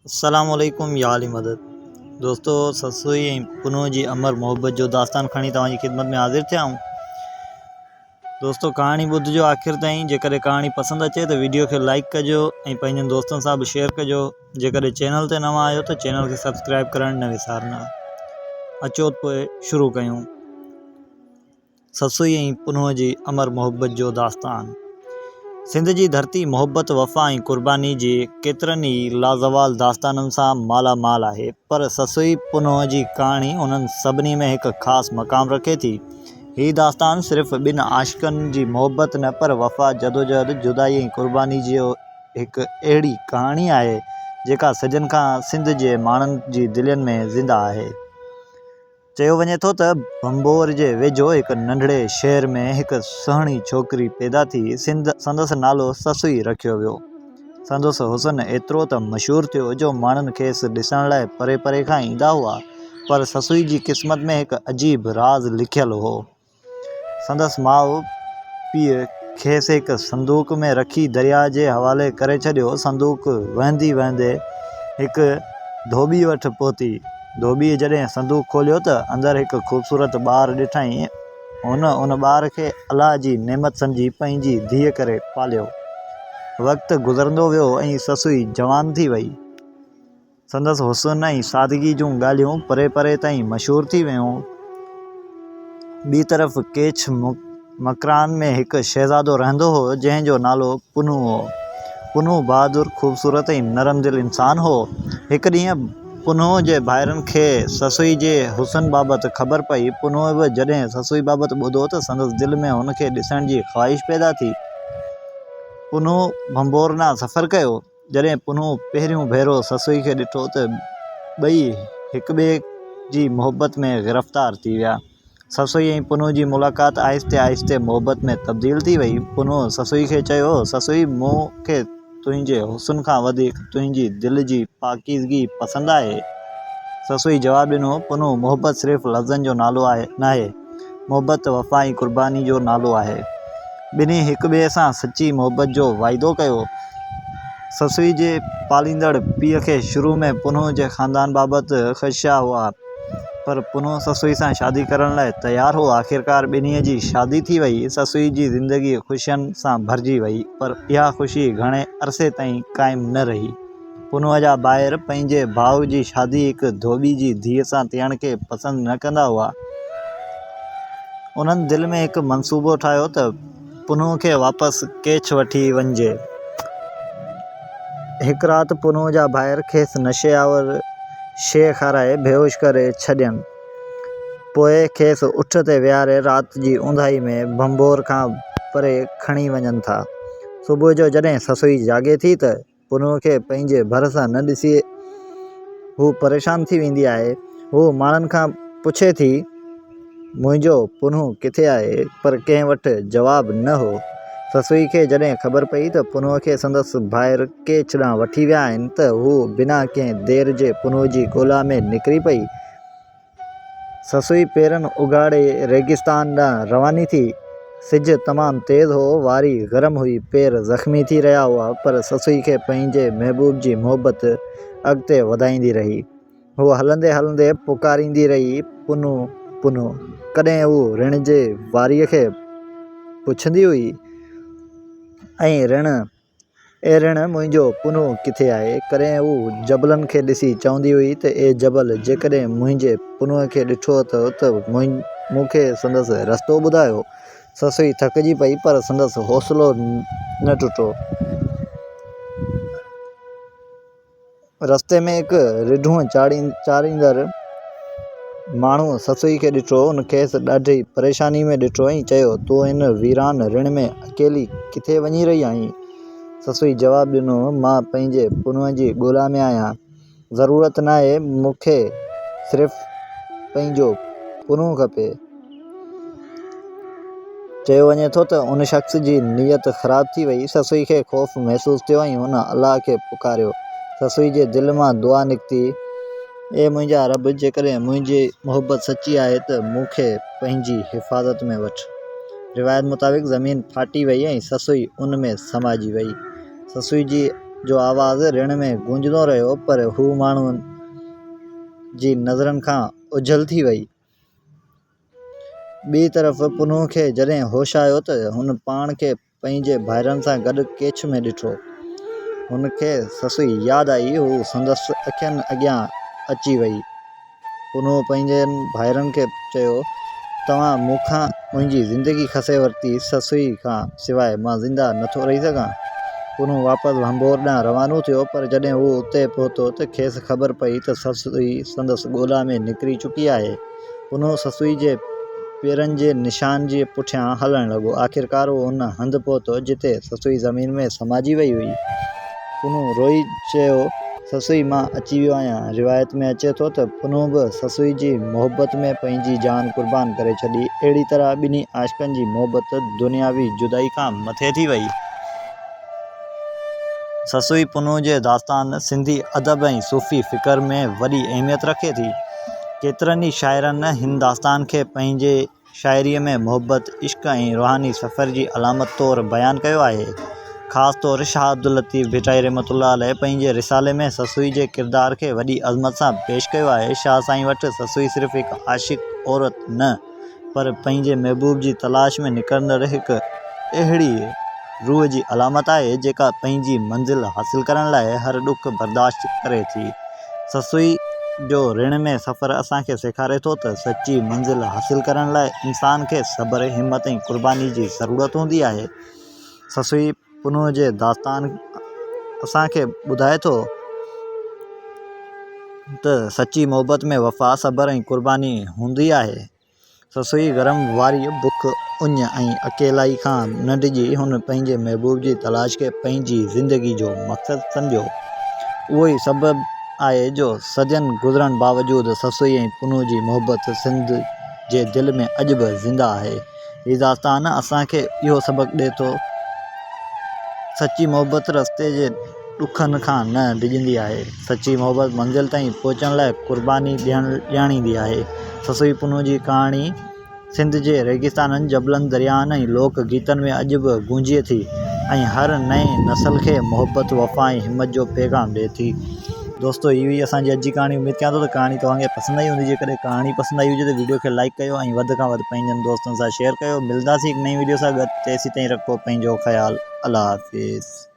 अस्सलामुअलैकुम या अली मदद। दोस्तों ससुई ऐं पुनूह जी अमर मोहब्बत जो दास्तान खणी तव्हांजी ख़िदमत में हाज़िर थिया आहियूं। दोस्तों कहाणी ॿुधिजो आख़िर ताईं। जेकॾहिं कहाणी पसंदि अचे त वीडियो खे लाइक कजो ऐं पंहिंजनि दोस्तनि सां बि शेयर कजो। जेकॾहिं चैनल ते नवां आहियो त चैनल खे सब्सक्राइब करणु न विसारना। अचो पोइ शुरू कयूं। ससुई ऐं पुनूह जी अमर मोहब्बत जो दास्तान। सिंध जी धरती मोहब्बत, वफ़ा ऐं क़ुर्बानी जे केतिरनि ई लाज़वाल दास्ताननि सां मालामाल आहे, पर ससुई पुनूह जी कहाणी उन्हनि सभिनी में हिकु ख़ासि मक़ाम रखे थी। हीउ दास्तान सिर्फ़ु ॿिनि आशिक़नि जी मोहब्बत न, पर वफ़ा, जदोजहद, जुदाई ऐं क़ुर्बानी जो हिकु अहिड़ी कहाणी आहे जेका सदियुनि खां सिंध जे माण्हुनि जी दिलनि में ज़िंदा आहे। चयो वञे थो त भंबोर जे वेझो हिकु नंढड़े शहर में हिकु सुहिणी छोकिरी पैदा थी। संदसि नालो ससुई रखियो वियो। संदसि हुस्न एतिरो त मशहूरु थियो जो माण्हुनि खेसि ॾिसण लाइ परे परे खां ईंदा हुआ। पर ससुई जी क़िस्मत में हिकु अजीब राज़ लिखियलु हो। संदसि माउ पीउ खेसि हिकु संदूक में रखी दरिया जे हवाले करे छॾियो। संदूक वहंदे वहंदे हिकु धोबी वटि पहुती। धोबीअ जॾहिं संदूक खोलियो त अंदरि हिकु ख़ूबसूरत ॿारु ॾिठईं। उन ॿार खे अलाह जी नेमत सम्झी पंहिंजी धीअ करे पालियो। वक़्तु गुज़रंदो वियो ऐं ससुई जवान थी वई। संदसि हुस्न ऐं सादगी जूं ॻाल्हियूं परे परे ताईं मशहूरु थी वियूं। ॿी तरफ़ केछ मकरान में हिकु शहज़ादो रहंदो हो जंहिंजो नालो पुनूह हो। पुनूह बहादुर, ख़ूबसूरत ऐं नरम दिल इंसान हो। हिकु ॾींहुं पुनूह जे भाइरनि खे ससुई जे हुस्न बाबति ख़बर पई। पुनूह बि जॾहिं ससुई बाबति ॿुधो त संदसि दिलि में हुनखे ॾिसण जी ख़्वाहिश पैदा थी। पुनूह भंबोरना सफ़र कयो। जॾहिं पुनूह पहिरियों भेरो ससुई खे ॾिठो त ॿई हिक ॿिए जी मोहब्बत में गिरफ़्तार थी विया। ससुई ऐं पुनूह जी मुलाक़ात आहिस्ते आहिस्ते मोहब्बत में तब्दील थी वई। पुनूह ससुई खे चयो, ससुई, मूंखे तुंहिंजे हुस्न खां वधीक तुंहिंजी दिलि जी पाकीज़गी पसंदि आहे। ससुई जवाबु ॾिनो, पुनूह, मोहब्बत सिर्फ़ु लफ़्ज़नि जो नालो नाहे, मोहब्बत वफ़ा ऐं क़ुर्बानी जो नालो आहे। ॿिन्ही हिक ॿिए सां सची मोहब्बत जो वाइदो कयो। ससुई जे पालींदड़ पीउ खे शुरू में पुनूह जे ख़ानदान बाबति ख़दशा हुआ, पर पुनूह ससुई सां शादी करण लाइ तयारु हो। आख़िरकार ॿिन्हीअ जी शादी थी वई। ससुई जी ज़िंदगी ख़ुशियुनि सां भरिजी वई, पर इहा ख़ुशी घणे अरसे ताईं क़ाइमु न रही। पुनूह जा ॿाहिरि पंहिंजे भाउ जी शादी हिकु धोबी जी धीअ सां थियण खे पसंदि न कंदा हुआ। उन्हनि दिलि में हिकु मंसूबो ठाहियो त पुनूह खे वापसि केछ वठी वञिजे। हिकु राति पुनूह जा भाइर खेसि नशे आवर शइ खाराए बेहोश करे छॾियनि। पोइ खेसि उठ ते विहारे राति जी ऊंदाही में भंबोर खां परे खणी वञनि था। सुबुह जो जॾहिं ससुई जाॻे थी त पुनूह खे पंहिंजे भरिसां न ॾिसी हू परेशान थी वेंदी आहे। हू माण्हुनि खां पुछे थी, मुंहिंजो पुनूह किथे आहे, पर कंहिं वटि जवाबु न हो। ससुई खे जॾहिं ख़बर पई त पुनूह खे संदसि भाइर केछ ॾांहुं वठी विया आहिनि त हू बिना कंहिं देर जे पुनूह जी ॻोल्हा में निकिरी पई। ससुई पेरनि उघाड़े रेगिस्तान ॾांहुं रवानी थी। सिजु तमामु तेज़ हो, वारी गरम हुई, पेर ज़ख़्मी थी रहिया हुआ, पर ससुई खे पंहिंजे महबूब जी मोहब्बत अॻिते वधाईंदी रही। हू हलंदे हलंदे पुकारींदी रही, पुनूह, पुनूह। कॾहिं हू रिण जे वारीअ खे पुछंदी हुई, ऐं रिण, मुंहिंजो पुनूह किथे आहे। कॾहिं हू जबलनि खे ॾिसी चवंदी हुई त ए जबल, जेकॾहिं मुंहिंजे पुनूह खे ॾिठो त मूंखे संदसि रस्तो ॿुधायो। ससुई थकिजी पई, पर संदसि हौसलो न टुटो। रस्ते में हिकु रिढूं चाढ़ींदड़ माण्हू ससुई खे ॾिठो। उन खेसि ॾाढी परेशानी में ॾिठो ऐं चयो, तूं हिन वीरान रिण में अकेली किथे वञी रही आहीं? ससुई जवाबु ॾिनो, मां पंहिंजे पुनूह जी ॻोल्हा में आहियां। ज़रूरत नाहे, मूंखे सिर्फ़ु पंहिंजो पुनूह खपे। चयो वञे थो त उन शख़्स जी नीयत ख़राब थी वई। ससुई खे ख़ौफ़ महसूस थियो ऐं हुन अलाह खे पुकारियो। ससुई जे दिलि मां दुआ निकिती, ए मुंहिंजा रब, जेकॾहिं मुंहिंजी मोहब्बत सची आहे त मूंखे पंहिंजी हिफ़ाज़त में वठि। रिवायत मुताबिक़ ज़मीन फाटी वई ऐं ससुई उन में समाइजी वई। ससुई जी जो आवाज़ु रिण में गूंजंदो रहियो, पर हू माण्हुनि जी नज़रनि खां ओझल थी वई। ॿी तरफ़ पुनू खे जॾहिं होश आयो त हुन पाण खे पंहिंजे भाइरनि सां गॾु केछ में ॾिठो। हुनखे ससुई यादि आई। हू संदसि अखियुनि अॻियां अची वई। पुनू पंहिंजनि भाइरनि खे चयो, तव्हां मूंखां मुंहिंजी ज़िंदगी खसे वरिती, ससुई खां सवाइ मां ज़िंदा नथो रही सघां। पुनू वापसि भंबोर ॾांहुं रवानो थियो, पर जॾहिं हू उते पहुतो त खेसि ख़बर पई त ससुई संदसि ॻोल्हा में निकिरी चुकी आहे। पुनू ससुई जे पेरनि जे निशान जे पुठियां हलणु लॻो। आख़िरकार हू हुन हंधि पहुतो जिते ससुई ज़मीन में समाजी वई हुई। पुनू रोई चयो, ससुई, मां अची वियो आहियां। रिवायत में अचे थो त पुनू बि ससुई जी मोहबत में पंहिंजी जान क़ुर्बान करे छॾी। अहिड़ी तरह ॿिन्ही आशिक़नि जी मोहबत दुनियावी जुदाई खां मथे थी वई। ससुई पुनू जे दास्तान सिंधी अदब ऐं सूफ़ी फ़िकर में वॾी अहमियत रखे थी। केतिरनि ई शाइरनि हिन दास्तान खे पंहिंजे शाइरीअ में मोहबत, इश्क़ ऐं रूहानी सफ़र जी अलामत तौरु बयानु कयो आहे। ख़ासि तौरु शाह अब्दुल लतीफ़ भिटाई रहमतुल्लाह अलैह पंहिंजे रिसाले में ससुई जे किरदार खे वॾी अज़मत सां पेश कयो आहे। शाह साईं वटि ससुई सिर्फ़ु हिकु आशिक़ औरत न, पर पंहिंजे महबूब जी तलाश में निकिरंदड़ हिकु अहिड़ी रूह जी अलामत आहे जेका पंहिंजी मंज़िल हासिल करण लाइ हर ॾुख बर्दाश्त करे थी। ससुई जो रिण में सफ़र असांखे सेखारे थो त सची मंज़िल हासिल करण लाइ इंसान खे सब्र, हिम्मत ऐं क़ुर्बानी जी ज़रूरत हूंदी आहे। ससुई पुनू जे दास्तान असांखे ॿुधाए थो त सची मोहबत में वफ़ा, सब्र ऐं क़ुर्बानी हूंदी आहे। ससुई गरम वारी बुख, उञ ऐं अकेलाई खां न डिॼी हुन पंहिंजे महबूब जी तलाश खे पंहिंजी ज़िंदगी जो मक़सदु सम्झो। उहो ई सबबु आहे जो सदियुनि गुज़रण बावजूदि ससुई ऐं पुनू जी मोहबत सिंध जे दिलि में अॼु बि ज़िंदा आहे। हीउ दास्तान असांखे इहो सबक़ु ॾिए थो, सची मोहबत रस्ते जे ॾुखनि खां न डिॼंदी आहे। सची मोहबत मंज़िल ताईं पहुचण लाइ क़ुर्बानी ॼाणींदी आहे। ससुई पुनू जी कहाणी सिंध जे रेगिस्ताननि, जबलनि, दरियाहनि ऐं लोक गीतनि में अॼु बि गूंजे थी ऐं हर नए नस्ल खे मोहबत, वफ़ा ऐं हिमत जो पैगाम ॾिए थी। दोस्तो, इहो ई असांजी अॼु जी कहाणी। उमेद कयां थो त कहाणी तव्हांखे पसंदि आई हूंदी। जेकॾहिं कहाणी पसंदि आई हुजे त वीडियो खे लाइक कयो ऐं वधि खां वधि पंहिंजनि दोस्तनि सां शेयर कयो। मिलंदासीं हिकु नई वीडियो सां गॾु। तेसीं ताईं रखो पंहिंजो ख़्यालु। अल्लाह हाफ़िज़।